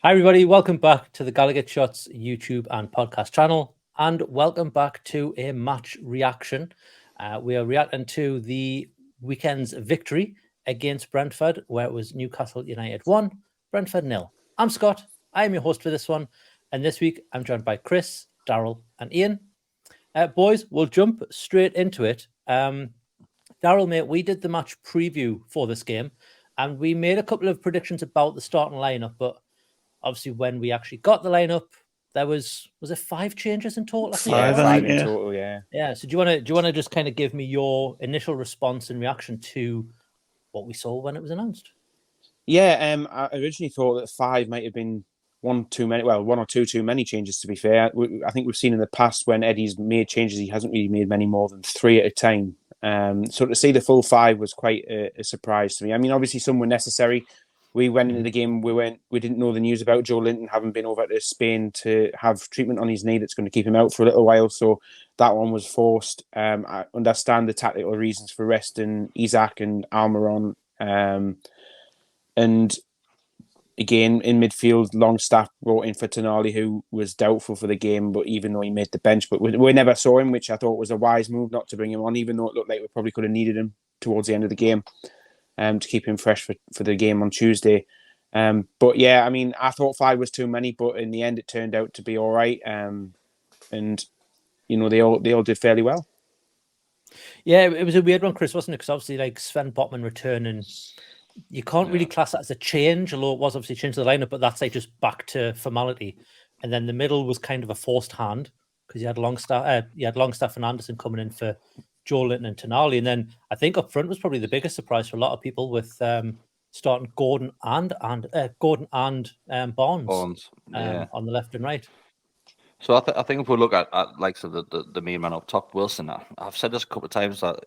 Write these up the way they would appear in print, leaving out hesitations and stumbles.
Hi, everybody. Welcome back to the GallowgateShots YouTube and podcast channel, and welcome back to a match reaction. We are reacting to the weekend's victory against Brentford, where it was Newcastle United 1, Brentford 0. I'm Scott. I am your host for this one, and this week I'm joined by Kris, Daryl, and Iain. Boys, we'll jump straight into it. Daryl, mate, we did the match preview for this game, and we made a couple of predictions about the starting lineup, but obviously, when we actually got the lineup, there was it 5 changes in total? I think five in total. Yeah. Yeah. So do you want to just kind of give me your initial response and reaction to what we saw when it was announced? Yeah. I originally thought that 5 might have been one too many. Well, 1 or 2 too many changes. To be fair, I think we've seen in the past when Eddie's made changes, he hasn't really made many more than 3 at a time. So to see the full 5 was quite a surprise to me. I mean, obviously some were necessary. We went into the game. We didn't know the news about Joe Linton having been over to Spain to have treatment on his knee that's going to keep him out for a little while. So that one was forced. I understand the tactical reasons for resting Isak and Almiron. And again, in midfield, Longstaff brought in for Tonali, who was doubtful for the game, but even though he made the bench, but we never saw him, which I thought was a wise move not to bring him on, even though it looked like we probably could have needed him towards the end of the game. To keep him fresh for the game on Tuesday. But yeah, I mean, I thought 5 was too many, but in the end, it turned out to be all right. And you know, they all did fairly well. Yeah, it was a weird one, Kris, wasn't it? Because obviously, like Sven Botman returning, you can't really class that as a change, although it was obviously changed the lineup, but that's like just back to formality. And then the middle was kind of a forced hand because you had Longstaff and Anderson coming in for Joe Linton and Tonali. And then I think up front was probably the biggest surprise for a lot of people with starting Gordon and Barnes on the left and right. So I think if we look at like so the main man up top, Wilson, I've said this a couple of times that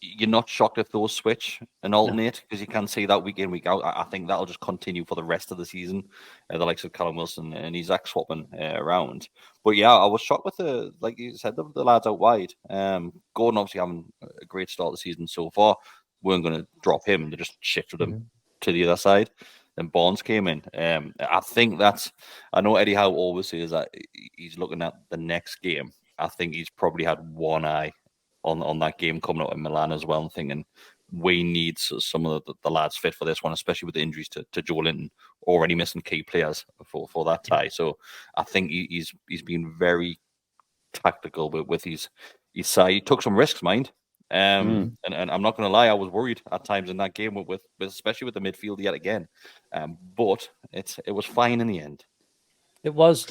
you're not shocked if those switch and alternate because you can see that week in, week out. I think that'll just continue for the rest of the season. The likes of Callum Wilson and Isak swapping around. But yeah, I was shocked with like you said, the lads out wide. Gordon obviously having a great start of the season so far. Weren't going to drop him. They just shifted him to the other side. Then Barnes came in. I think I know Eddie Howe always says that he's looking at the next game. I think he's probably had one eye on that game coming up in Milan as well, and thinking we need some of the lads fit for this one, especially with the injuries to Joe Linton, already missing key players for that tie. So I think he's been very tactical with his side. He took some risks, mind. And I'm not going to lie, I was worried at times in that game with especially with the midfield yet again. But it was fine in the end. It was.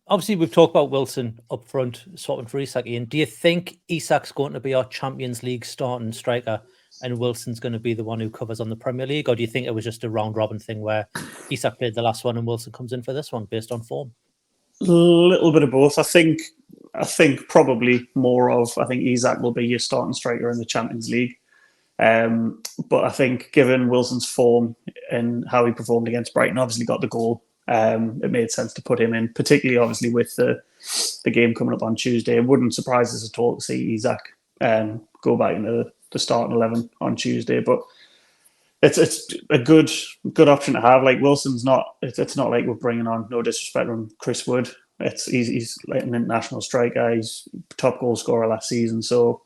Obviously, we've talked about Wilson up front, swapping for Isak. Iain, do you think Isak's going to be our Champions League starting striker and Wilson's going to be the one who covers on the Premier League? Or do you think it was just a round-robin thing where Isak played the last one and Wilson comes in for this one based on form? A little bit of both. I think probably more of, I think Isak will be your starting striker in the Champions League. But I think given Wilson's form and how he performed against Brighton, obviously got the goal, it made sense to put him in, particularly obviously with the game coming up on Tuesday. It wouldn't surprise us at all to see Isak go back into the starting 11 on Tuesday. But it's a good option to have. Like Wilson's not. It's not like we're bringing on, no disrespect on Kris Wood. He's like an international striker. He's top goal scorer last season. So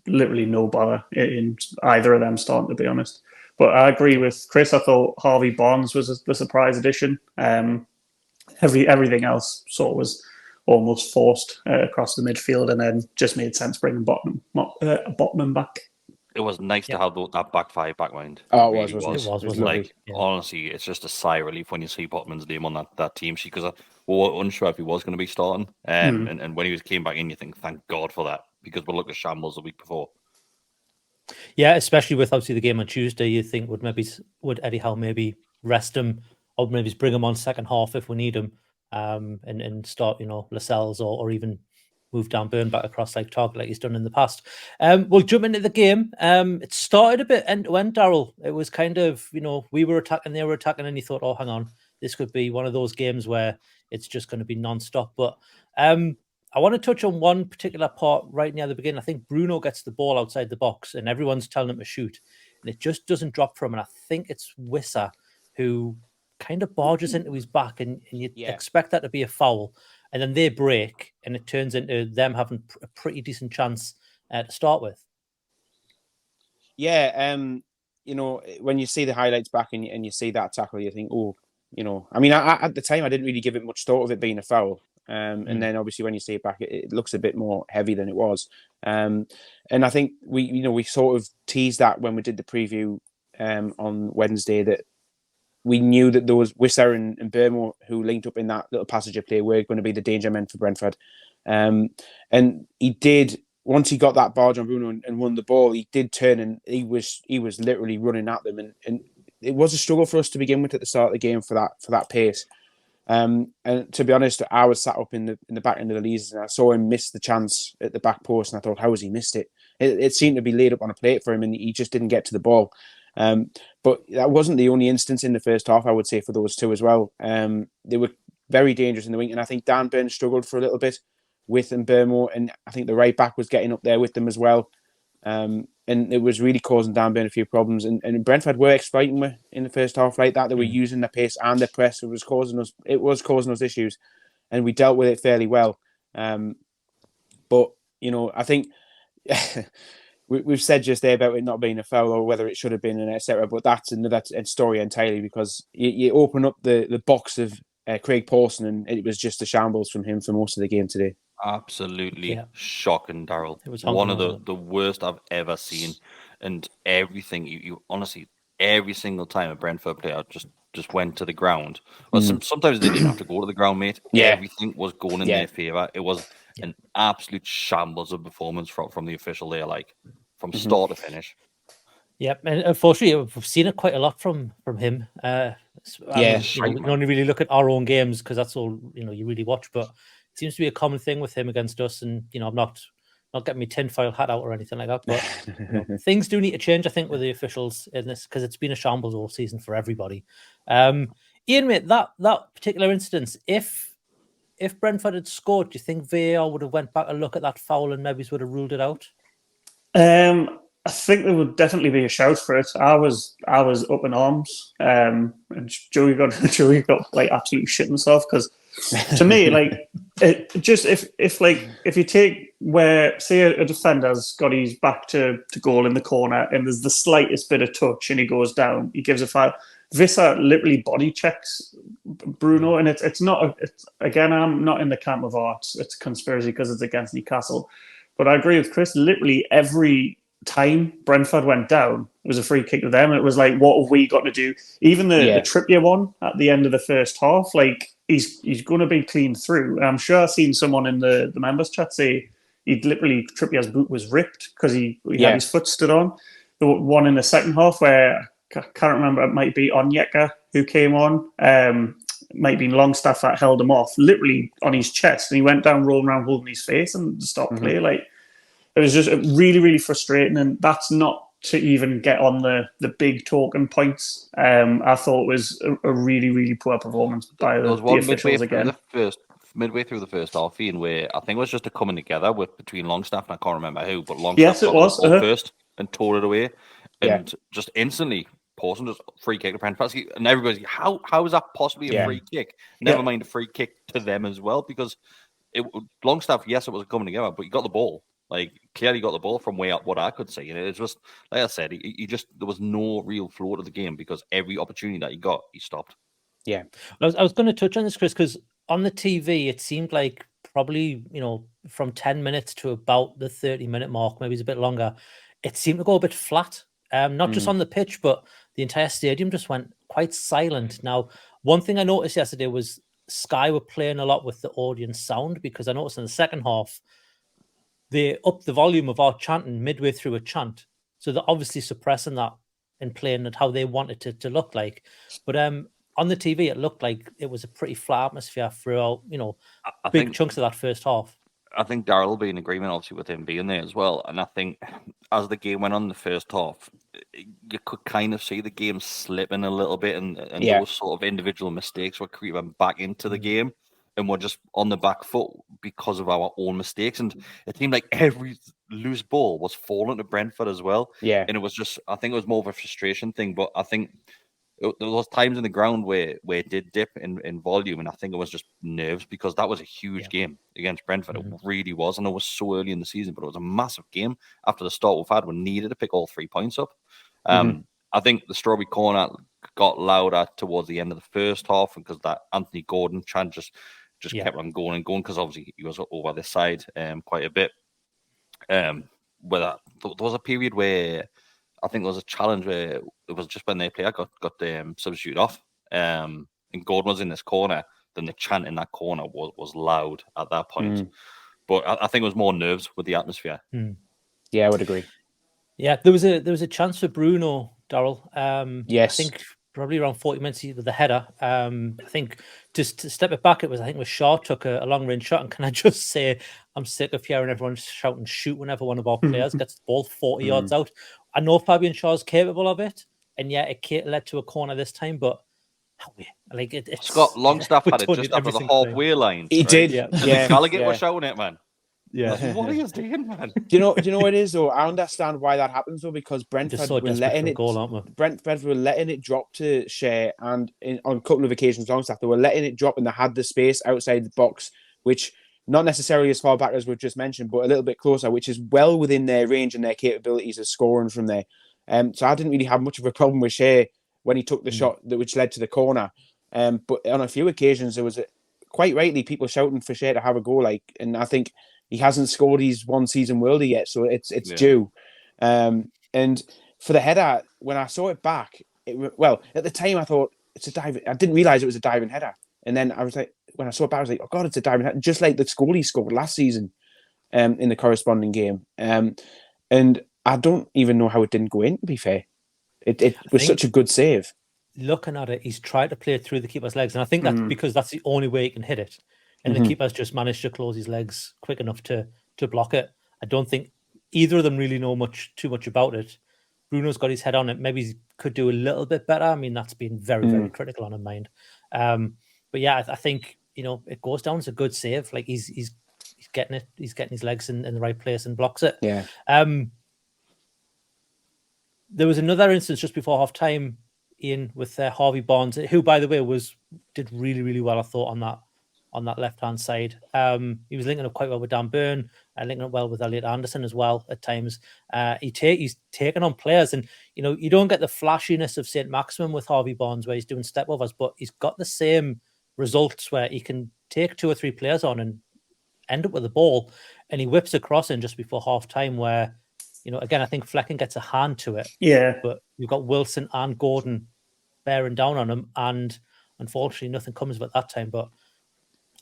literally no bother in either of them starting, to be honest. But I agree with Kris. I thought Harvey Barnes was the surprise addition. Everything else sort of was almost forced across the midfield, and then just made sense bringing Botman back. It was nice to have that back five back mind. Oh, it was. It was like honestly, it's just a sigh of relief when you see Botman's name on that team sheet because we were unsure if he was going to be starting. And when he came back in, you think, thank God for that, because we looked at shambles the week before. Yeah, especially with obviously the game on Tuesday, you think would Eddie Howe maybe rest him or maybe bring him on second half if we need him, and start Lascelles or even move Dan Burn back across like Target like he's done in the past. We'll jump into the game. It started a bit end to end, Daryl. It was kind of, we were attacking, they were attacking, and you thought, oh, hang on, this could be one of those games where it's just going to be non-stop. But I want to touch on one particular part right near the beginning. I think Bruno gets the ball outside the box and everyone's telling him to shoot, and it just doesn't drop from him. And I think it's Wissa who kind of barges into his back, and you expect that to be a foul, and then they break, and it turns into them having a pretty decent chance to start with. Yeah, you know, when you see the highlights back and you see that tackle, you think, oh, you know, I mean, at the time, I didn't really give it much thought of it being a foul. And then obviously when you see it back, it looks a bit more heavy than it was. And I think we sort of teased that when we did the preview on Wednesday, that we knew that there was Wissa and Burmo who linked up in that little passage of play were going to be the danger men for Brentford. And he did. Once he got that barge on Bruno and won the ball, he did turn and he was literally running at them, and it was a struggle for us to begin with at the start of the game for that pace. And to be honest, I was sat up in the back end of the Leeds and I saw him miss the chance at the back post, and I thought, how has he missed it? It seemed to be laid up on a plate for him, and he just didn't get to the ball. But that wasn't the only instance in the first half, I would say, for those two as well. They were very dangerous in the wing, and I think Dan Burn struggled for a little bit with Burmo, and I think the right back was getting up there with them as well. And it was really causing Dan Burn a few problems. And Brentford were exploiting me in the first half like that. They were using the pace and the press. It was causing us issues, and we dealt with it fairly well. But you know, I think we've said just there about it not being a foul or whether it should have been, and etc. But that's another story entirely, because you open up the box of Craig Pawson, and it was just a shambles from him for most of the game today. Absolutely shocking, Daryl. It was one of the worst I've ever seen, and everything you honestly, every single time a Brentford player just went to the ground. Well, sometimes they didn't have to go to the ground, mate. Yeah. Everything was going in their favour. It was an absolute shambles of performance from the official there, like from start to finish. Yep, and unfortunately, we've seen it quite a lot from him. We can only really look at our own games because that's all you really watch. But it seems to be a common thing with him against us. And I'm not getting my tinfoil hat out or anything like that. But things do need to change, I think, with the officials in this, because it's been a shambles all season for everybody. Iain, mate, that particular instance, if Brentford had scored, do you think VAR would have went back and look at that foul and maybe would have ruled it out? I think there would definitely be a shout for it. I was up in arms, and Joey got like absolutely shit himself, because to me, like, it just if you take where, say, a defender's got his back to goal in the corner and there's the slightest bit of touch and he goes down, he gives a foul. Wissa literally body checks Bruno, and it's not. Again, I'm not in the camp of it's a conspiracy because it's against Newcastle, but I agree with Kris. Literally every time Brentford went down, it was a free kick to them. It was like, what have we got to do? Even the Trippier one at the end of the first half, like he's going to be cleaned through. And I'm sure I've seen someone in the members chat say Trippier's boot was ripped because he had his foot stood on. The one in the second half where I can't remember, it might be Onyeka who came on, might be Longstaff that held him off, literally on his chest, and he went down rolling around holding his face and stopped play. Like, it was just really, really frustrating, and that's not to even get on the big talking points. I thought it was a really, really poor performance by the officials again. Midway through the first half, Iain, where I think it was just a coming together between Longstaff, and I can't remember who, but Longstaff got the ball first and tore it away, and just instantly Pawson just free kick to Brentford, and everybody's like, how is that possibly a free kick? Never mind a free kick to them as well, because Longstaff, yes, it was a coming together, but he got the ball. Like, clearly got the ball from way up, what I could see. And it's just, like I said, there was no real flow to the game because every opportunity that he got, he stopped. Yeah. I was going to touch on this, Kris, because on the TV, it seemed like probably, from 10 minutes to about the 30-minute mark, maybe it's a bit longer, it seemed to go a bit flat. Not just on the pitch, but the entire stadium just went quite silent. Now, one thing I noticed yesterday was Sky were playing a lot with the audience sound, because I noticed in the second half, they upped the volume of our chanting midway through a chant. So they're obviously suppressing that and playing it how they wanted it to look like. But on the TV, it looked like it was a pretty flat atmosphere throughout, I think chunks of that first half. I think Daryl will be in agreement, obviously, with him being there as well. And I think as the game went on in the first half, you could kind of see the game slipping a little bit, and those sort of individual mistakes were creeping back into the game. And we're just on the back foot because of our own mistakes. And it seemed like every loose ball was falling to Brentford as well. Yeah. And it was just, I think it was more of a frustration thing. But I think there was times in the ground where it did dip in volume, and I think it was just nerves because that was a huge game against Brentford. It really was. I know it was so early in the season, but it was a massive game after the start we've had. We needed to pick all 3 points up. I think the Strawberry Corner got louder towards the end of the first half because that Anthony Gordon chant just kept on going and going because obviously he was over this side quite a bit. There was a period where I think there was a challenge where it was just when their player got substituted off, and Gordon was in this corner. Then the chant in that corner was loud at that point. But I think it was more nerves with the atmosphere. Yeah, I would agree. Yeah, there was a chance for Bruno, Daryl. Yes, I think probably around 40 minutes with the header. I think just to step it back, it was Shaw took a long range shot. And can I just say, I'm sick of hearing everyone shouting shoot whenever one of our players gets the ball 40 yards out. I know Fabian Shaw's capable of it, and yeah, it led to a corner this time, but it's Scott Longstaff had it just after the halfway line. He did. Yeah. Gallowgate was shouting it, man. Yeah. What are you doing, man? Do you know what it is though? I understand why that happens though, because Brentford were letting it drop to Shea, and on a couple of occasions Longstaff, they were letting it drop and they had the space outside the box, which not necessarily as far back as we've just mentioned, but a little bit closer, which is well within their range and their capabilities of scoring from there. So I didn't really have much of a problem with Shea when he took the shot which led to the corner. But on a few occasions there was quite rightly people shouting for Shea to have a go, and I think he hasn't scored his one season worldie yet, so it's due. And for the header, when I saw it back, at the time I thought it's a dive. I didn't realise it was a diving header, and then I was like, when I saw it back, I was like, oh god, it's a diving header, just like the goal he scored last season, in the corresponding game. And I don't even know how it didn't go in. To be fair, it was such a good save. Looking at it, he's tried to play it through the keeper's legs, and I think that's because that's the only way he can hit it. And the keeper's just managed to close his legs quick enough to block it. I don't think either of them really know too much about it. Bruno's got his head on it. Maybe he could do a little bit better. I mean, that's been very, very critical on his mind. But yeah, I think it goes down as a good save. Like he's getting it. He's getting his legs in the right place and blocks it. Yeah. There was another instance just before half time, Iain, with Harvey Barnes, who, by the way, did really, really well, I thought, on that left-hand side. He was linking up quite well with Dan Burn and linking up well with Elliot Anderson as well at times. He's taken on players, and you don't get the flashiness of St. Maximin with Harvey Barnes where he's doing step-overs, but he's got the same results where he can take 2 or 3 players on and end up with the ball, and he whips across in just before half-time where, again, I think Flecken gets a hand to it. Yeah. But you've got Wilson and Gordon bearing down on him, and unfortunately nothing comes of it that time, but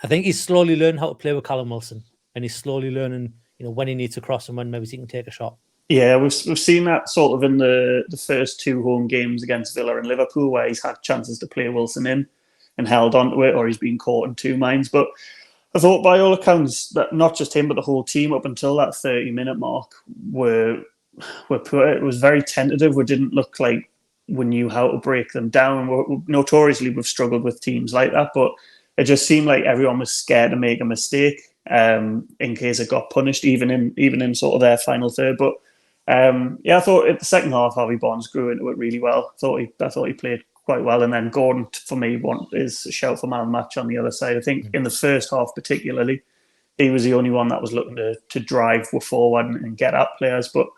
I think he's slowly learning how to play with Callum Wilson, and he's slowly learning, when he needs to cross and when maybe he can take a shot. Yeah, we've seen that sort of in the first 2 home games against Villa and Liverpool, where he's had chances to play Wilson in and held on to it, or he's been caught in 2 minds. But I thought, by all accounts, that not just him but the whole team up until that 30-minute mark were poor. It was very tentative. We didn't look like we knew how to break them down. Notoriously, we've struggled with teams like that, but it just seemed like everyone was scared to make a mistake in case it got punished, even in sort of their final third. But I thought at the second half, Harvey Barnes grew into it really well. I thought he played quite well, and then Gordon, for me, is a shout for man of the match on the other side. I think in the first half particularly, he was the only one that was looking to drive forward and get at players. But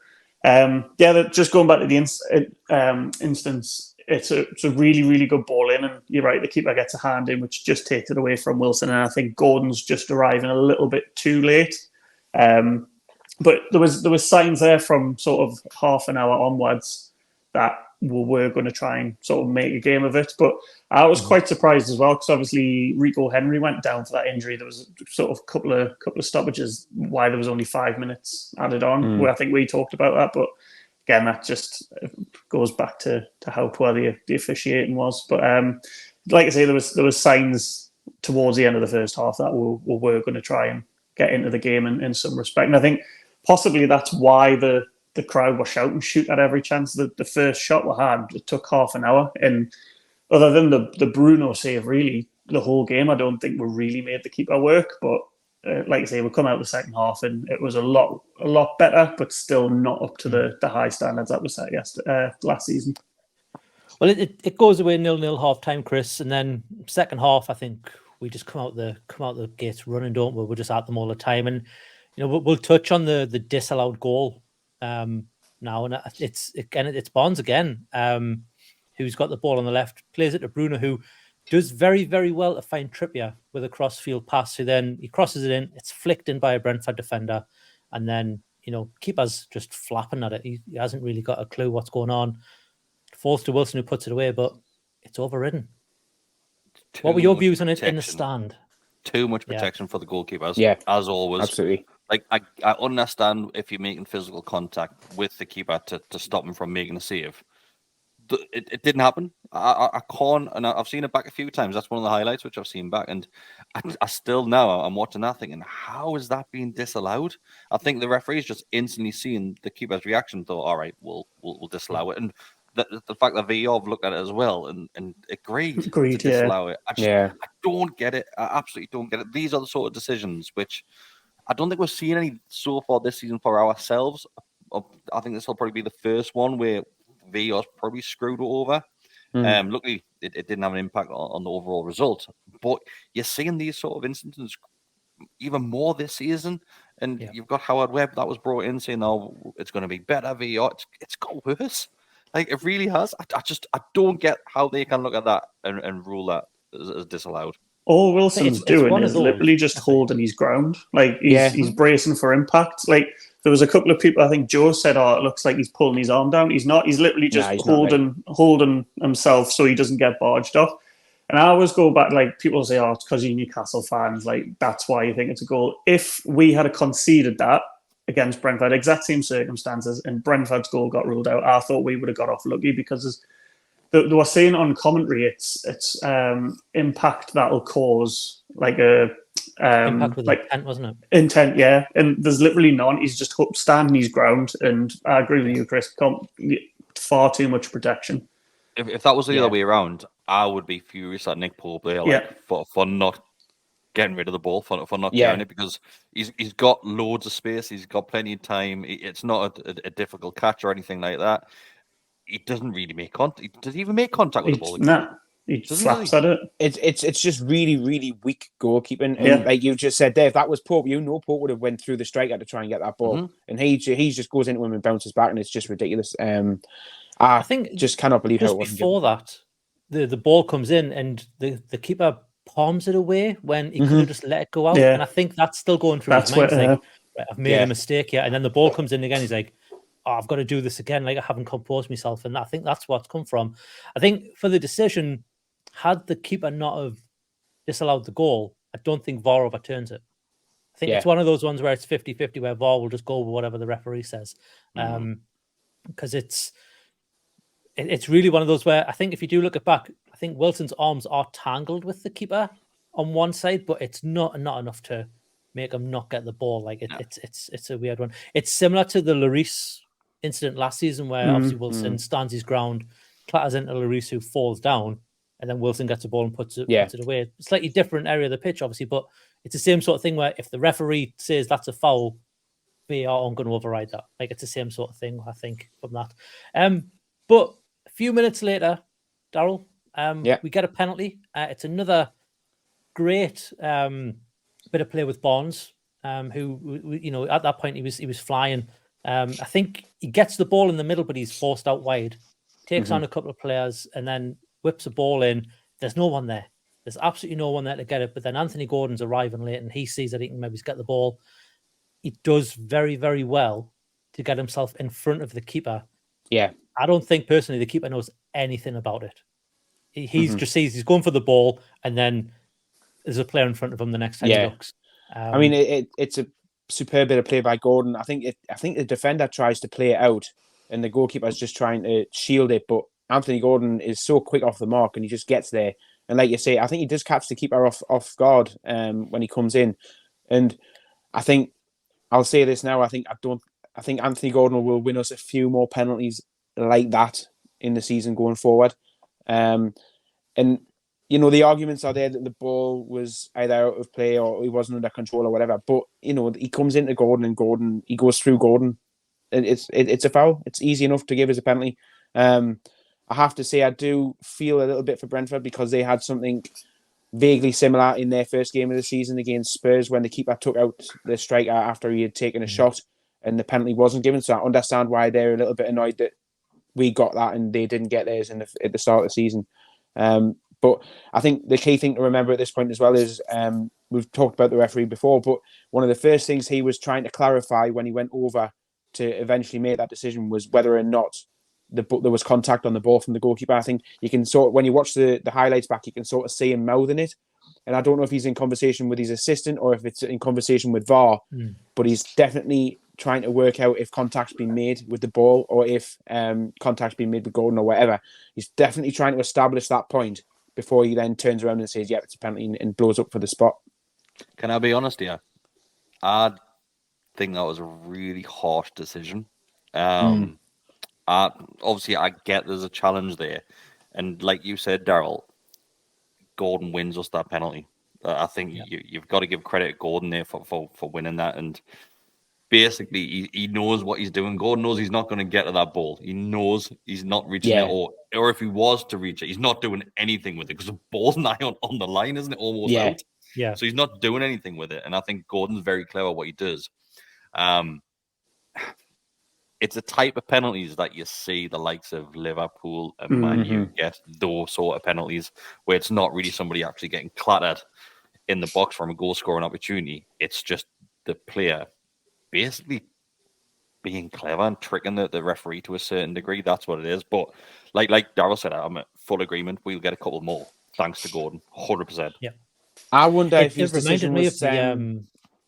just going back to the instance. It's a really, really good ball in, and you're right, the keeper gets a hand in, which just takes it away from Wilson, and I think Gordon's just arriving a little bit too late. But there was signs there from sort of half an hour onwards that we were going to try and sort of make a game of it. But I was quite surprised as well, because obviously Rico Henry went down for that injury. There was sort of a couple of stoppages why there was only 5 minutes added on. Where I think we talked about that, but again, that just goes back to how poor the officiating was. But like I say, there was signs towards the end of the first half that we were going to try and get into the game in some respect. And I think possibly that's why the crowd were shouting, shoot at every chance. The first shot we had, it took half an hour. And other than the Bruno save, really, the whole game, I don't think we really made the keeper work. But like I say, we come out the second half and it was a lot better, but still not up to the high standards that was set last season. Well, it goes away 0-0 half time, Kris, and then second half, I think we just come out the gates running, don't we? We're just at them all the time, and we'll touch on the disallowed goal now, and it's Barnes again, who's got the ball on the left, plays it to Bruno, who does very, very well to find Trippier with a cross-field pass, who then he crosses it in, it's flicked in by a Brentford defender, and then, keeper's just flapping at it. He hasn't really got a clue what's going on. Falls to Wilson, who puts it away, but it's overridden. What were your views on it in the stand? Too much protection for the goalkeepers, as always. Absolutely. Like, I understand if you're making physical contact with the keeper to stop him from making a save. It didn't happen. I can't, and I've seen it back a few times. That's one of the highlights which I've seen back, and I still now I'm watching that thinking, how is that being disallowed? I think the referee's just instantly seeing the keeper's reaction, thought, all right, we'll disallow it, and the fact that VAR have looked at it as well and agreed to disallow it. I don't get it. I absolutely don't get it. These are the sort of decisions which I don't think we've seen any so far this season for ourselves. I think this will probably be the first one where VAR's probably screwed it over. Luckily, it didn't have an impact on the overall result. But you're seeing these sort of instances even more this season. And you've got Howard Webb that was brought in saying, "Oh, it's going to be better VAR." It's got worse. Like, it really has. I don't get how they can look at that and rule that as disallowed. All Wilson's doing is literally just holding his ground. Like, he's bracing for impact. Like, there was a couple of people, I think Joe said, it looks like he's pulling his arm down. He's not. He's literally just holding himself so he doesn't get barged off. And I always go back, like, people say, it's because you're Newcastle fans. Like, that's why you think it's a goal. If we had conceded that against Brentford, exact same circumstances, and Brentford's goal got ruled out, I thought we would have got off lucky, because they were saying on commentary it's impact that'll cause, like a impact with intent, wasn't it? Intent, yeah. And there's literally none. He's just standing his ground, and I agree with you, Kris. Far too much protection. If that was the other way around, I would be furious at Nick Pope there, for not getting rid of the ball, for not carrying it, because he's got loads of space, he's got plenty of time. It's not a difficult catch or anything like that. He doesn't really make contact. Does he even make contact with the ball? No, he flaps at it. It's just really, really weak goalkeeping. And like you just said there, if that was Pope, Pope would have went through the striker to try and get that ball, and he just goes into him and bounces back, and it's just ridiculous. I think just cannot believe how it wasn't before that the ball comes in and the keeper palms it away when he could have just let it go out. And I think that's still going through his mind. Right, I've made a mistake here, and then the ball comes in again. He's like, I've got to do this again. Like, I haven't composed myself, and I think that's what's come from. I think for the decision, had the keeper not have disallowed the goal, I don't think VAR overturns it. I think it's one of those ones where it's 50-50, where VAR will just go with whatever the referee says, because it's really one of those where I think if you do look it back, I think Wilson's arms are tangled with the keeper on one side, but it's not enough to make him not get the ball. Like, it's a weird one. It's similar to the Lloris incident last season, where obviously Wilson stands his ground, clatters into Lloris, who falls down, and then Wilson gets the ball and puts it away. Slightly different area of the pitch, obviously, but it's the same sort of thing where if the referee says that's a foul, VAR aren't going to override that. Like, it's the same sort of thing, I think, from that. But a few minutes later, Daryl, we get a penalty. It's another great bit of play with Barnes, who at that point he was flying. I think he gets the ball in the middle, but he's forced out wide. Takes on a couple of players and then whips a ball in. There's no one there. There's absolutely no one there to get it. But then Anthony Gordon's arriving late, and he sees that he can maybe get the ball. He does very, very well to get himself in front of the keeper. Yeah. I don't think personally the keeper knows anything about it. He's just sees he's going for the ball, and then there's a player in front of him the next time he looks. I mean, it's a superb bit of play by Gordon. I think the defender tries to play it out, and the goalkeeper's just trying to shield it. But Anthony Gordon is so quick off the mark, and he just gets there. And like you say, I think he does catch the keeper off guard when he comes in. And I think I'll say this now. I think Anthony Gordon will win us a few more penalties like that in the season going forward. And the arguments are there that the ball was either out of play or he wasn't under control or whatever. But he comes into Gordon, and Gordon, he goes through Gordon. It's a foul. It's easy enough to give as a penalty. I have to say I do feel a little bit for Brentford because they had something vaguely similar in their first game of the season against Spurs when the keeper took out the striker after he had taken a shot and the penalty wasn't given. So I understand why they're a little bit annoyed that we got that and they didn't get theirs at the start of the season. But I think the key thing to remember at this point as well is we've talked about the referee before, but one of the first things he was trying to clarify when he went over to eventually make that decision was whether or not there was contact on the ball from the goalkeeper. I think you can when you watch the highlights back, you can sort of see him mouthing it. And I don't know if he's in conversation with his assistant or if it's in conversation with VAR, but he's definitely trying to work out if contact's been made with the ball or if contact's been made with Gordon or whatever. He's definitely trying to establish that point before he then turns around and says, yeah, it's a penalty and blows up for the spot. Can I be honest here? I think that was a really harsh decision. Obviously, I get there's a challenge there. And like you said, Daryl, Gordon wins us that penalty. I think you've got to give credit to Gordon there for winning that. And basically, he knows what he's doing. Gordon knows he's not going to get to that ball. He knows he's not reaching it, or if he was to reach it, he's not doing anything with it because the ball's nigh on the line, isn't it? Almost out. Yeah. So he's not doing anything with it. And I think Gordon's very clever what he does. It's a type of penalties that you see the likes of Liverpool and Man U get, those sort of penalties where it's not really somebody actually getting clattered in the box from a goal scoring opportunity. It's just the player basically being clever and tricking the referee to a certain degree. That's what it is. But like Daryl said, I'm in full agreement. We'll get a couple more thanks to Gordon, 100%. Yeah. I wonder if his decision me was... of the,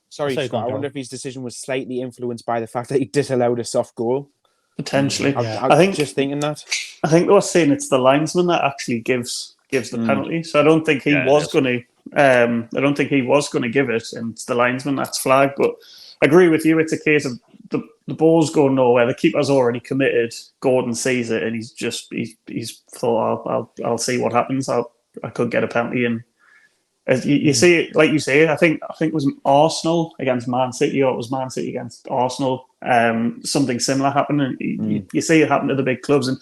Sorry, Scott. I wonder if his decision was slightly influenced by the fact that he disallowed a soft goal. Potentially. I think just thinking that. I think they were saying it's the linesman that actually gives the penalty. So I don't think he was going to. I don't think he was going to give it, and it's the linesman that's flagged. But I agree with you. It's a case of the ball's going nowhere. The keeper's already committed. Gordon sees it, and he's thought, I'll see what happens. I could get a penalty, and as you see it, like you say, I think it was Arsenal against Man City, or it was Man City against Arsenal. Something similar happened, and you see it happen to the big clubs. And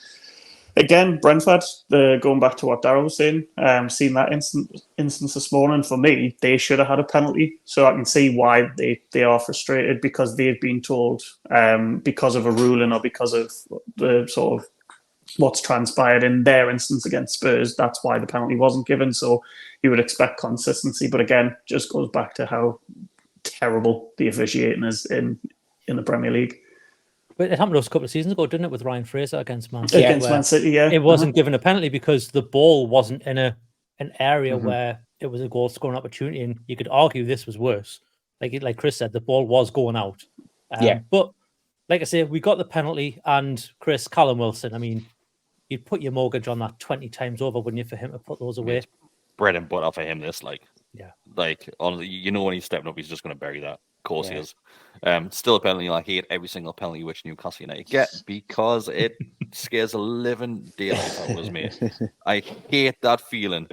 again, Brentford, going back to what Daryl was saying, seeing that instance this morning, for me, they should have had a penalty. So I can see why they are frustrated, because they've been told because of a ruling or because of the sort of what's transpired in their instance against Spurs, that's why the penalty wasn't given. So you would expect consistency. But again, just goes back to how terrible the officiating is in the Premier League. But it happened to us a couple of seasons ago, didn't it, with Ryan Fraser against Man City? Against Man City, yeah. It wasn't given a penalty because the ball wasn't in an area where it was a goal scoring opportunity, and you could argue this was worse. Like Kris said, the ball was going out. But like I say, we got the penalty, and Kris, Callum Wilson, I mean, you'd put your mortgage on that 20 times over, wouldn't you, for him to put those away? It's bread and butter for him, this. Honestly, when he's stepping up, he's just going to bury that. Of course he is. Still a penalty. I hate every single penalty which Newcastle United get because it scares the living daylights out of us, mate. I hate that feeling.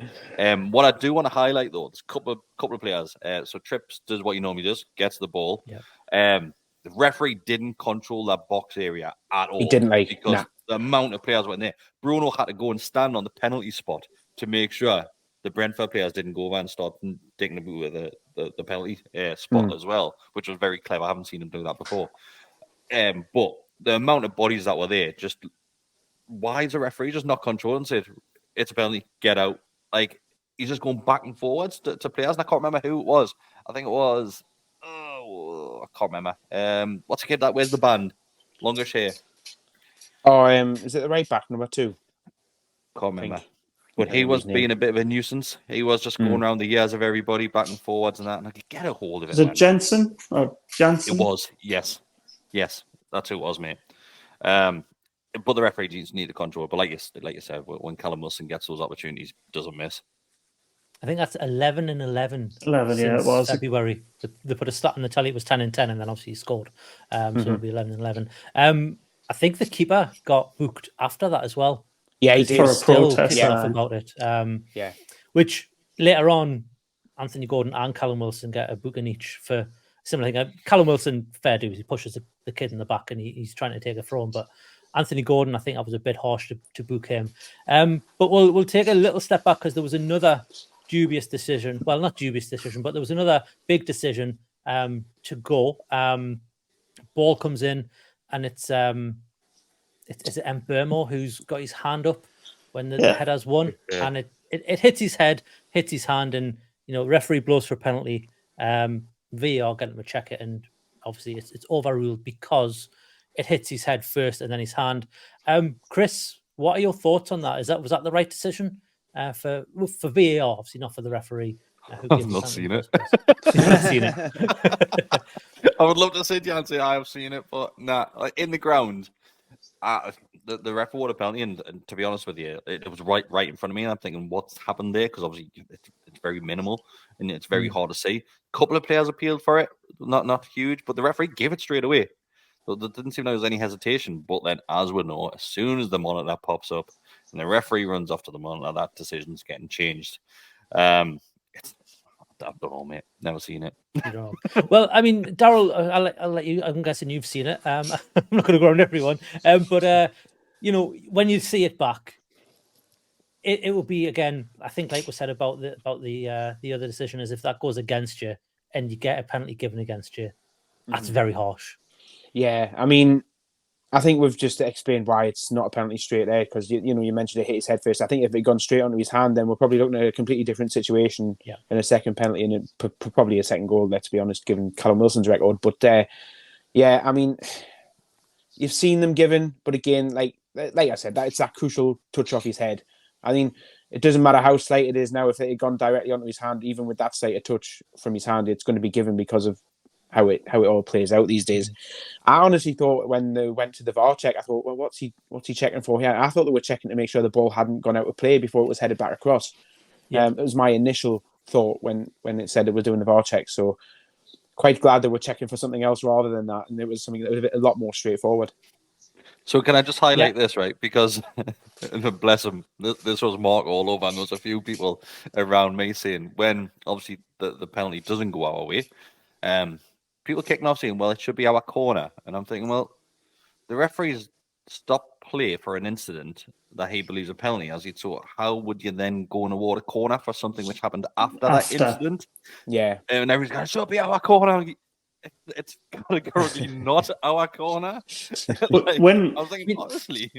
What I do want to highlight, though, there's a couple of players. So Trips does what he normally does, gets the ball. The referee didn't control that box area at all. He didn't, because the amount of players went there. Bruno had to go and stand on the penalty spot to make sure the Brentford players didn't go over and start taking the boot with the penalty spot as well, which was very clever. I haven't seen him do that before. But the amount of bodies that were there, just why is the referee just not controlling and said, it's a penalty, get out? He's just going back and forwards to players, and I can't remember who it was. I think it was, I can't remember. What's the kid that wears the band? Longish hair. Oh, is it the right back, number 2? Can't remember. But he was being a bit of a nuisance. He was just going around the ears of everybody, back and forwards and that. And I could get a hold of it. Is it Jensen or Jansen? It was, yes. Yes, that's who it was, mate. But the referee just need to control it. But like you said, when Callum Wilson gets those opportunities, doesn't miss. I think that's 11 and 11. 11, yeah, it was. February. They put a stat on the telly, it was 10 and 10, and then obviously he scored. So it'll be 11 and 11. I think the keeper got booked after that as well. Yeah, he did. For a protest. About it. Which later on, Anthony Gordon and Callum Wilson get a booking each for similar thing. Callum Wilson, fair dues, he pushes the kid in the back and he's trying to take a throw, but Anthony Gordon, I think I was a bit harsh to book him. But we'll take a little step back because there was another dubious decision. Well, not dubious decision, but there was another big decision to go. Ball comes in, and it's Mbermo who's got his hand up when the header's won, and it hits his head, hits his hand, and referee blows for a penalty. VAR get him to check it, and obviously it's overruled because it hits his head first and then his hand. Kris, what are your thoughts on that? Was that the right decision for VAR? Obviously not for the referee. I've not seen it. You've not seen it. I would love to say the answer. I have seen it, but nah. Like in the ground, the ref awarded a penalty, and to be honest with you, it was right in front of me. And I'm thinking, what's happened there? Because obviously it's very minimal and it's very hard to see. A couple of players appealed for it, not huge, but the referee gave it straight away. So there didn't seem like there was any hesitation. But then, as we know, as soon as the monitor pops up and the referee runs off to the monitor, that decision's getting changed. I don't know, mate. Never seen it. Well, I mean, Daryl, I'll let you. I'm guessing you've seen it. I'm not going to go around everyone, but when you see it back, it will be again. I think, like we said about the other decision, is if that goes against you and you get a penalty given against you, that's very harsh. Yeah, I mean, I think we've just explained why it's not a penalty straight there, because you mentioned it hit his head first. I think if it had gone straight onto his hand, then we're probably looking at a completely different situation in a second penalty and probably a second goal, let's be honest, given Callum Wilson's record. But yeah, I mean, you've seen them given, but again, like I said, it's that crucial touch off his head. I mean, it doesn't matter how slight it is now. If it had gone directly onto his hand, even with that slight of touch from his hand, it's going to be given because of how it all plays out these days. I honestly thought when they went to the VAR check, I thought, well, what's he checking for here? I thought they were checking to make sure the ball hadn't gone out of play before it was headed back across. It was my initial thought when it said it was doing the VAR check. So quite glad they were checking for something else rather than that, and it was something that was a lot more straightforward. So can I just highlight this, right? Because bless him, this was Mark all over, and there's a few people around me saying when obviously the penalty doesn't go our way, people kicking off saying, well, it should be our corner. And I'm thinking, well, the referee's stopped play for an incident that he believes a penalty. So how would you then go and award a corner for something which happened after that incident? Yeah. And everyone's going, it should be our corner. It's categorically not our corner. I was thinking, honestly.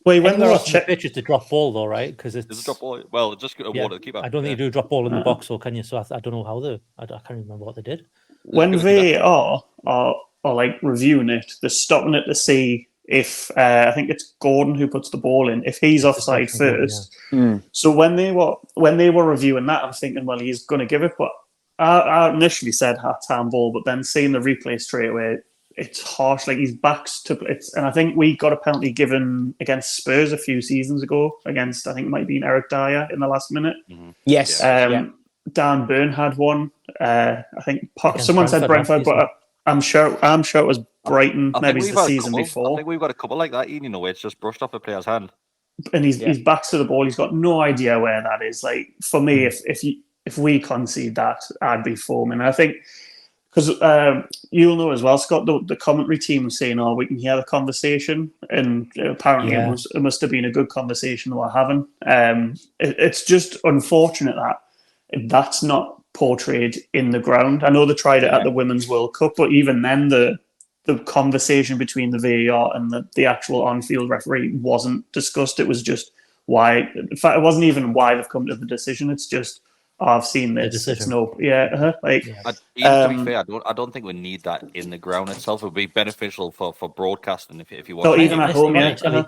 Well, when they're off the pitch, it's a drop ball, though, right? Because it's a drop ball. Well, just awarded the keeper. I don't think you do a drop ball in the box, or can you? So I don't know how I can't remember what they did. When VAR are like reviewing it, they're stopping it to see if I think it's Gordon who puts the ball in, if he's offside first. So when they were reviewing that, I'm thinking, well, he's going to give it, but I initially said handball, but then seeing the replay straight away, it's harsh. Like his back's to it, and I think we got a penalty given against Spurs a few seasons ago against, I think it might have been Eric Dyer in the last minute. Yes. Dan Byrne had one. I think someone said Brentford, but I'm sure it was Brighton. Maybe it's the season before. I think we've got a couple like that. Where it's just brushed off a player's hand, and he's back to the ball. He's got no idea where that is. Like for me, if we concede that, I'd be foaming. I think because you'll know as well, Scott. The commentary team was saying, "Oh, we can hear the conversation," and apparently it must have been a good conversation they were having. It's just unfortunate that that's not portrayed in the ground. I know they tried it at the Women's World Cup, but even then the conversation between the VAR and the actual on-field referee wasn't discussed. It was just why. In fact, it wasn't even why they've come to the decision. It's just, I've seen this. It's no, to be fair, I don't think we need that in the ground itself. It would be beneficial for broadcasting if you want. So even at home,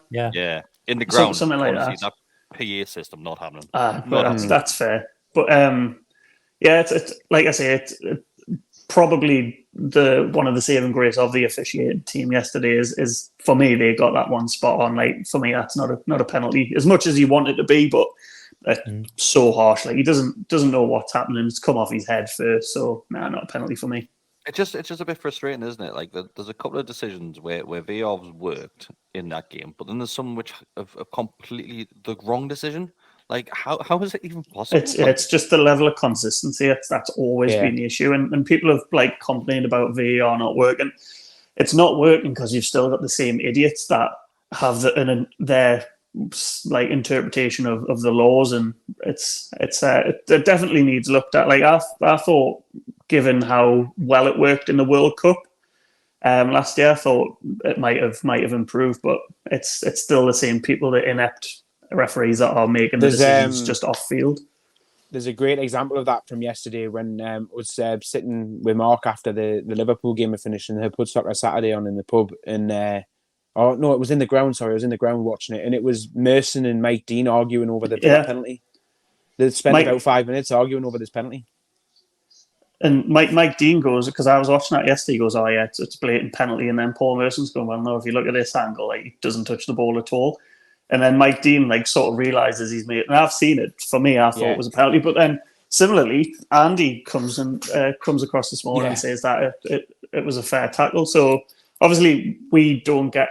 yeah, in the ground, something like that. That PA system not happening. That's fair. But it's like I say, it's probably one of the saving grace of the officiating team yesterday is for me they got that one spot on. Like for me, that's not a penalty as much as he wanted to be, but it's so harsh. Like he doesn't know what's happening. It's come off his head first, so not a penalty for me. It's just a bit frustrating, isn't it? Like there's a couple of decisions where VAR's worked in that game, but then there's some which have completely the wrong decision. Like how is it even possible? It's just the level of consistency. That's always been the issue, and people have like complained about VAR not working. It's not working because you've still got the same idiots that have their like interpretation of the laws, and it definitely needs looked at. Like I thought, given how well it worked in the World Cup last year, I thought it might have improved, but it's still the same people, the inept referees that are making the decisions just off field. There's a great example of that from yesterday when I was sitting with Mark after the Liverpool game had finished, and they put Soccer Saturday on in the pub, and oh no, it was in the ground. Sorry, I was in the ground watching it, and it was Merson and Mike Dean arguing over the penalty. They spent about 5 minutes arguing over this penalty. And Mike Dean goes, because I was watching that yesterday, he goes, "Oh yeah, it's blatant penalty," and then Paul Merson's going, "Well, no, if you look at this angle, like, he doesn't touch the ball at all." And then Mike Dean like sort of realizes he's made, and I've seen it. For me, I thought it was a penalty, but then similarly, Andy comes across this morning and says that it was a fair tackle. So obviously, we don't get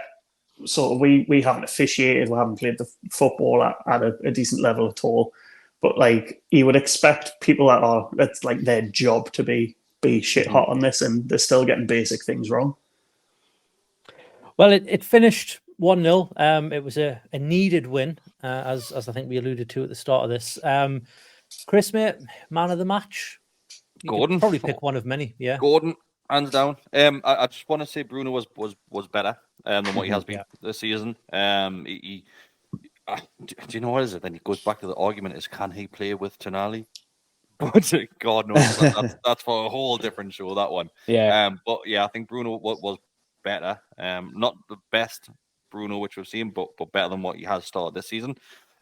we haven't officiated, we haven't played the football at a decent level at all. But like, you would expect people that's like their job to be shit hot on this, and they're still getting basic things wrong. Well, it finished 1-0. It was a needed win, as I think we alluded to at the start of this. Kris, mate, man of the match. You Gordon, probably pick one of many. Yeah, Gordon, hands down. I just want to say Bruno was better than what he has been this season. Do you know what is it? Then he goes back to the argument: is can he play with Tonali? But God knows that's for a whole different show. That one. Yeah. But yeah, I think Bruno was better. Not the best Bruno which we've seen, but better than what he has started this season.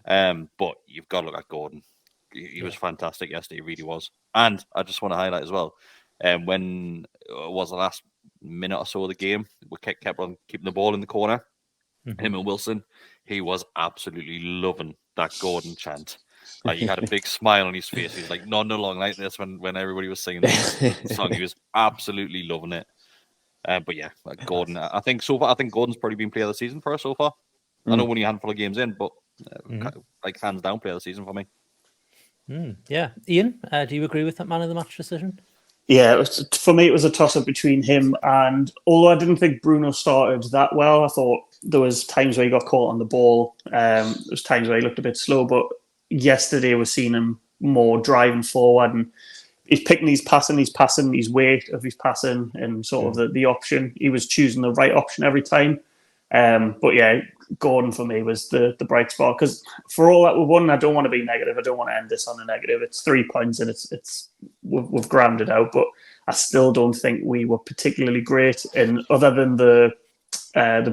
But you've got to look at Gordon. He was fantastic yesterday, he really was. And I just want to highlight as well, when it was the last minute or so of the game, we kept on keeping the ball in the corner. Him and Wilson, he was absolutely loving that Gordon chant. Like, he had a big smile on his face. He was like nodding along like this when everybody was singing the song. He was absolutely loving it. But yeah, like Gordon, I think Gordon's probably been player of the season for us so far. I know only a handful of games in, but like hands down player of the season for me. Yeah, Iain, do you agree with that man of the match decision? Yeah, for me, it was a toss-up between him and, although I didn't think Bruno started that well, I thought there was times where he got caught on the ball. There was times where he looked a bit slow, but yesterday we're seeing him more driving forward, and he's picking his weight of his passing, and sort of the option. He was choosing the right option every time. But yeah, Gordon for me was the bright spot, because for all that we won, I don't want to be negative. I don't want to end this on a negative. It's 3 points and we've grounded out, but I still don't think we were particularly great. And other than the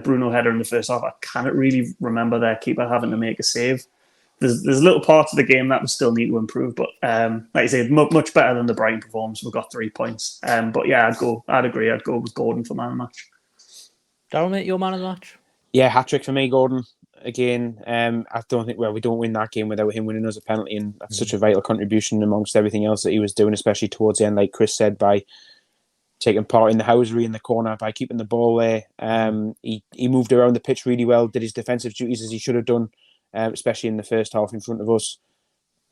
Bruno header in the first half, I cannot really remember their keeper having to make a save. There's little parts of the game that we still need to improve, but like I said, much better than the Brighton performance. We've got 3 points. But yeah, I'd agree. I'd go with Gordon for man of the match. Daryl, mate, your man of the match? Yeah, hat-trick for me, Gordon. Again, I don't think, we don't win that game without him winning us a penalty, and that's such a vital contribution amongst everything else that he was doing, especially towards the end, like Kris said, by taking part in the housery in the corner, by keeping the ball there. He moved around the pitch really well, did his defensive duties as he should have done, especially in the first half in front of us.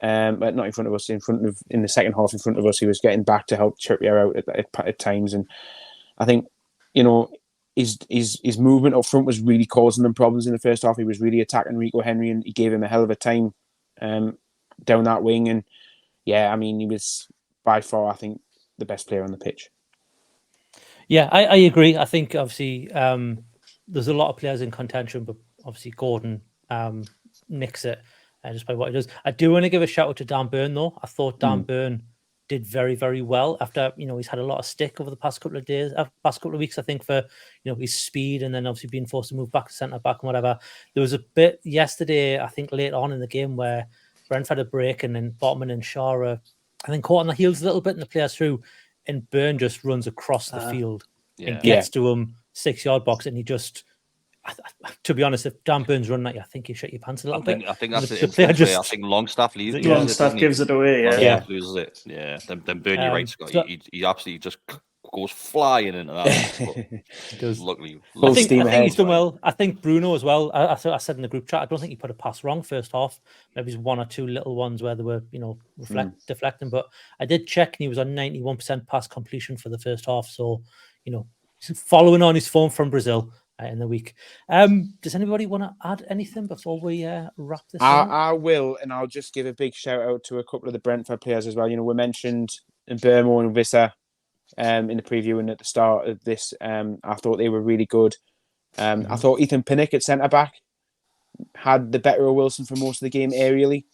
But not in front of us, in the second half in front of us, he was getting back to help Trippier out at times. And I think, his movement up front was really causing them problems in the first half. He was really attacking Rico Henry, and he gave him a hell of a time down that wing. And yeah, I mean, he was by far, I think, the best player on the pitch. Yeah, I agree. I think obviously there's a lot of players in contention, but obviously Gordon nicks it just by what he does. I do want to give a shout out to Dan Burn though. I thought Dan Burn did very, very well after, he's had a lot of stick over the past couple of weeks, I think, for, his speed, and then obviously being forced to move back to centre back and whatever. There was a bit yesterday, I think, late on in the game where Brentford had a break, and then Botman and Shaw are, I think, caught on the heels a little bit, and the players through, and Burn just runs across the field and gets to him 6-yard box, and he just, to be honest, if Dan Burn's running at you, I think you shut your pants a little bit. I think that's the player. I think Longstaff leaves. Longstaff gives it away. Yeah, loses it. Yeah, then Burn, you're right, Scott. He absolutely just goes flying into that. Does. Luckily, I think he's done well. I think Bruno as well. I said in the group chat, I don't think he put a pass wrong first half. Maybe it's 1 or 2 little ones where they were, deflecting. But I did check, and he was on 91% pass completion for the first half. So, he's following on his form from Brazil. in the week. Does anybody want to add anything before we wrap this up? I will, and I'll just give a big shout out to a couple of the Brentford players as well. We mentioned Burmo and Visser in the preview and at the start of this. I thought they were really good. I thought Ethan Pinnock at centre-back had the better of Wilson for most of the game aerially.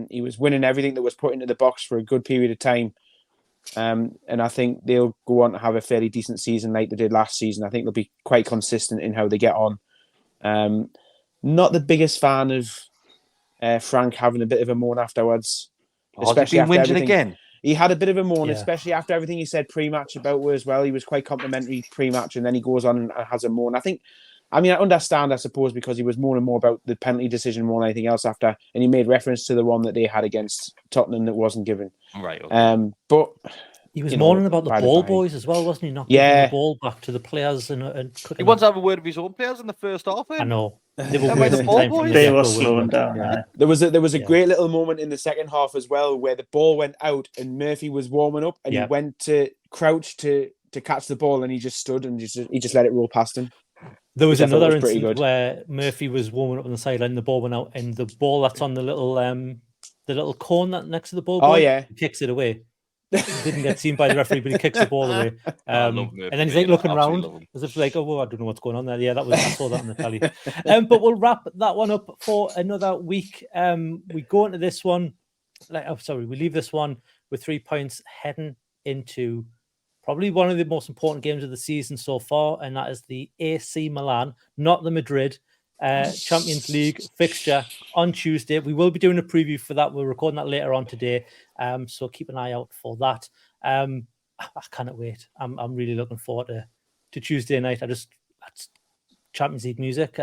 He was winning everything that was put into the box for a good period of time. And I think they'll go on to have a fairly decent season like they did last season. I think they'll be quite consistent in how they get on. Not the biggest fan of Frank having a bit of a moan afterwards. Especially after everything. Again. He had a bit of a moan, especially after everything he said pre-match about her as well. He was quite complimentary pre-match, and then he goes on and has a moan. I understand, I suppose, because he was moaning more about the penalty decision more than anything else after, and he made reference to the one that they had against Tottenham that wasn't given. Right. Okay. But he was moaning about the ball boys as well, wasn't he? Not giving the ball back to the players and he wants to have a word with his own players in the first half. I know. They were slowing down. Yeah. There was a great little moment in the second half as well where the ball went out and Murphy was warming up and he went to crouch to catch the ball and he just stood and he just let it roll past him. There was another incident where Murphy was warming up on the sideline, the ball went out, and the ball that's on the little cone that next to the ball, he kicks it away. He didn't get seen by the referee, but he kicks the ball away. And then he's like looking around as if like, I don't know what's going on there. Yeah, I saw that on the tally. But we'll wrap that one up for another week. We go into this one. We leave this one with 3 points heading into probably one of the most important games of the season so far, and that is the AC Milan, not the Madrid Champions League fixture on Tuesday. We will be doing a preview for that. We're recording that later on today, so keep an eye out for that. I cannot wait. I'm really looking forward to Tuesday night. That's Champions League music.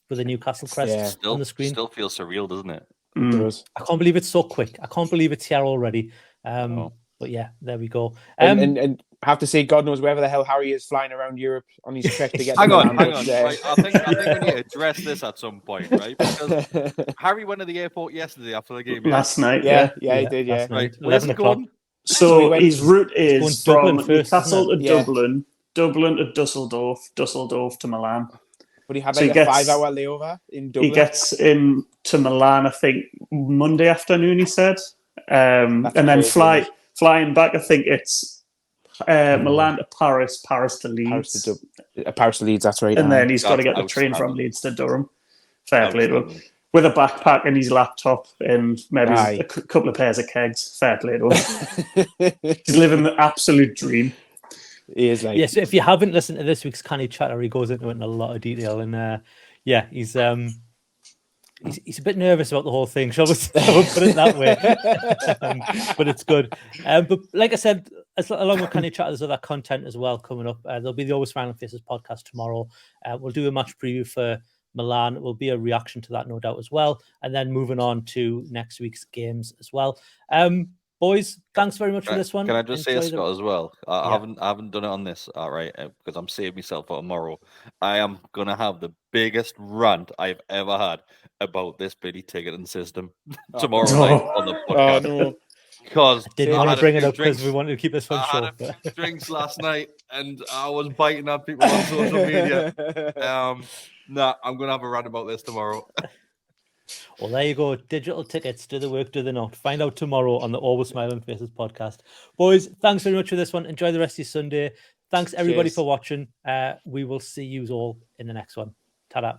With a Newcastle crest on the screen. Still feels surreal, doesn't it? I can't believe it's so quick. I can't believe it's here already. But yeah, there we go. And I have to say, God knows wherever the hell Harry is flying around Europe on his trek to get. hang on. Right, I think we need to address this at some point, right? Because Harry went to the airport yesterday after the game. Last night, he did. Yeah, right. Where's he going? So his route is from Newcastle to Dublin, Dublin to Dusseldorf to Milan. But he had a 5-hour layover in Dublin. He gets into Milan, I think, Monday afternoon. He said, and then flying back. I think it's. Milan to Paris to Leeds. Paris to Leeds, that's right. And then he's got to get the train from Leeds to Durham. Fair play to him. With a backpack and his laptop and maybe a couple of pairs of kegs. Fair play to him. He's living the absolute dream. He is like... Yes, if you haven't listened to this week's Canny Chatter, he goes into it in a lot of detail. And he's a bit nervous about the whole thing, shall we put it that way? But it's good. But like I said, along with Canny Chat, there's other content as well coming up. There'll be the Always Smiling Faces podcast tomorrow. We'll do a match preview for Milan. It will be a reaction to that, no doubt, as well. And then moving on to next week's games as well. Boys, thanks very much for this one. Can I just say, Scott, as well? I haven't done it on this, all right, because I'm saving myself for tomorrow. I am going to have the biggest rant I've ever had about this bloody ticketing system tomorrow night on the podcast. No. Because I didn't want to bring it up because we wanted to keep this one short. I had a few drinks last night and I was biting at people on social media. I'm going to have a rant about this tomorrow. Well, there you go. Digital tickets, do the work, do they not? Find out tomorrow on the Always Smiling Faces podcast. Boys, thanks very much for this one. Enjoy the rest of your Sunday. Thanks, everybody, for watching. We will see you all in the next one. Ta-da.